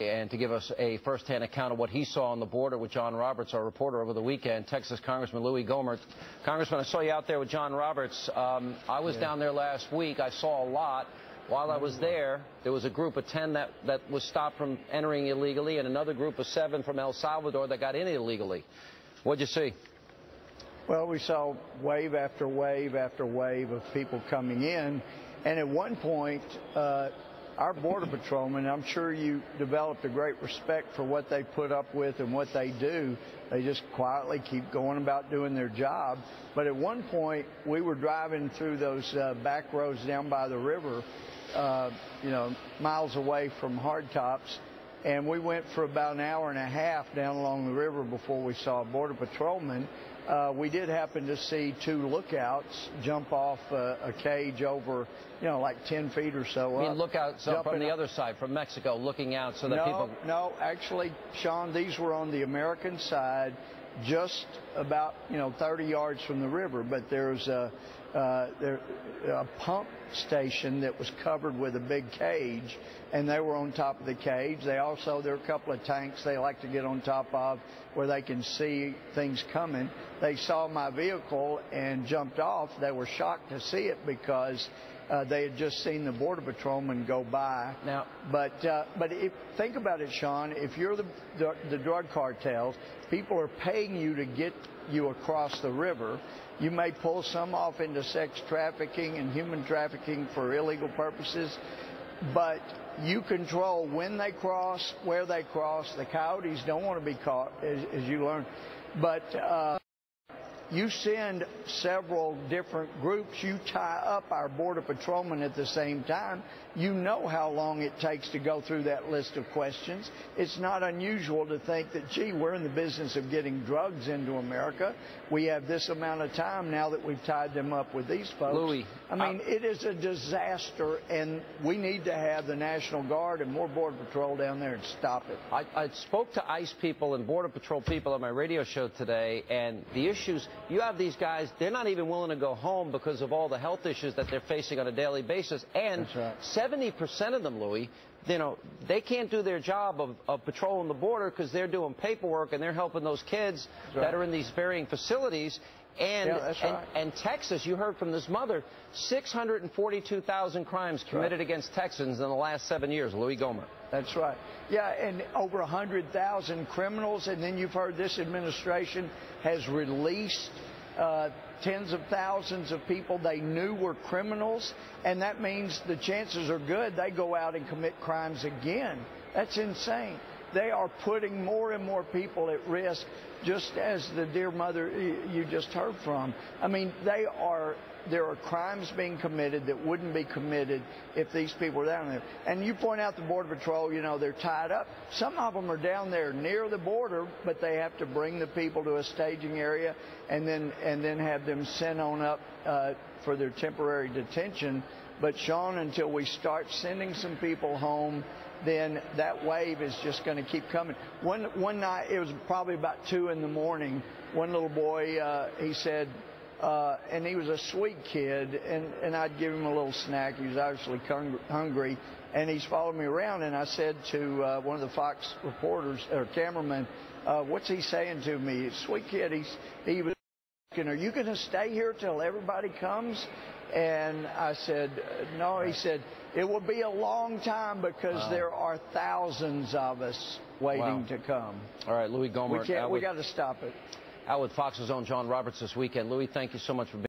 and to give us a first-hand account of what he saw on the border with John Roberts, our reporter over the weekend, Texas Congressman Louie Gohmert. Congressman, I saw you out there with John Roberts. I was down there last week. I saw a lot. While I was there was a group of 10 that was stopped from entering illegally, and another group of 7 from El Salvador that got in illegally. What'd you see? Well, we saw wave after wave after wave of people coming in, and at one point, our Border Patrolmen, I'm sure you developed a great respect for what they put up with and what they do. They just quietly keep going about doing their job. But at one point, we were driving through those back roads down by the river, miles away from hardtops, and we went for about an hour and a half down along the river before we saw a Border Patrolman. We did happen to see 2 lookouts jump off a cage over, like 10 feet or so. I mean, lookouts from the other side, from Mexico, looking out so that people... No, actually, Sean, these were on the American side, just about, 30 yards from the river. But there's a pump station that was covered with a big cage, and they were on top of the cage. There are a couple of tanks they like to get on top of where they can see things coming. They saw my vehicle and jumped off. They were shocked to see it because they had just seen the Border Patrolman go by. Now, but think about it, Sean. If you're the drug cartels, people are paying you to get you across the river. You may pull some off into sex trafficking and human trafficking for illegal purposes, but you control when they cross, where they cross. The coyotes don't want to be caught, as you learn. But you send several different groups. You tie up our Border Patrolmen at the same time. You know how long it takes to go through that list of questions. It's not unusual to think that, gee, we're in the business of getting drugs into America. We have this amount of time now that we've tied them up with these folks. Louie, I mean, it is a disaster, and we need to have the National Guard and more Border Patrol down there and stop it. I spoke to ICE people and Border Patrol people on my radio show today, and the issues, you have these guys, they're not even willing to go home because of all the health issues that they're facing on a daily basis. And 70% of them, Louie, they can't do their job of patrolling the border because they're doing paperwork and they're helping those kids that are in these varying facilities. And Texas, you heard from this mother, 642,000 crimes committed against Texans in the last 7 years. Louie Gohmert. That's right. Yeah, and over 100,000 criminals. And then you've heard this administration has released tens of thousands of people they knew were criminals, and that means the chances are good they go out and commit crimes again. That's insane. They are putting more and more people at risk, just as the dear mother you just heard from. I mean, there are crimes being committed that wouldn't be committed if these people were down there. And you point out the Border Patrol, they're tied up. Some of them are down there near the border, but they have to bring the people to a staging area and then have them sent on up for their temporary detention. But, Sean, until we start sending some people home, then that wave is just going to keep coming. One night, it was probably about 2 in the morning, one little boy, he said, and he was a sweet kid, and I'd give him a little snack. He was obviously hungry, and he's followed me around, and I said to one of the Fox reporters, or cameramen, what's he saying to me? Sweet kid, he was asking, are you going to stay here till everybody comes? And I said, no. He said, it will be a long time because there are thousands of us waiting to come. All right, Louie Gohmert. We got to stop it. Out with Fox's own John Roberts this weekend. Louie, thank you so much for being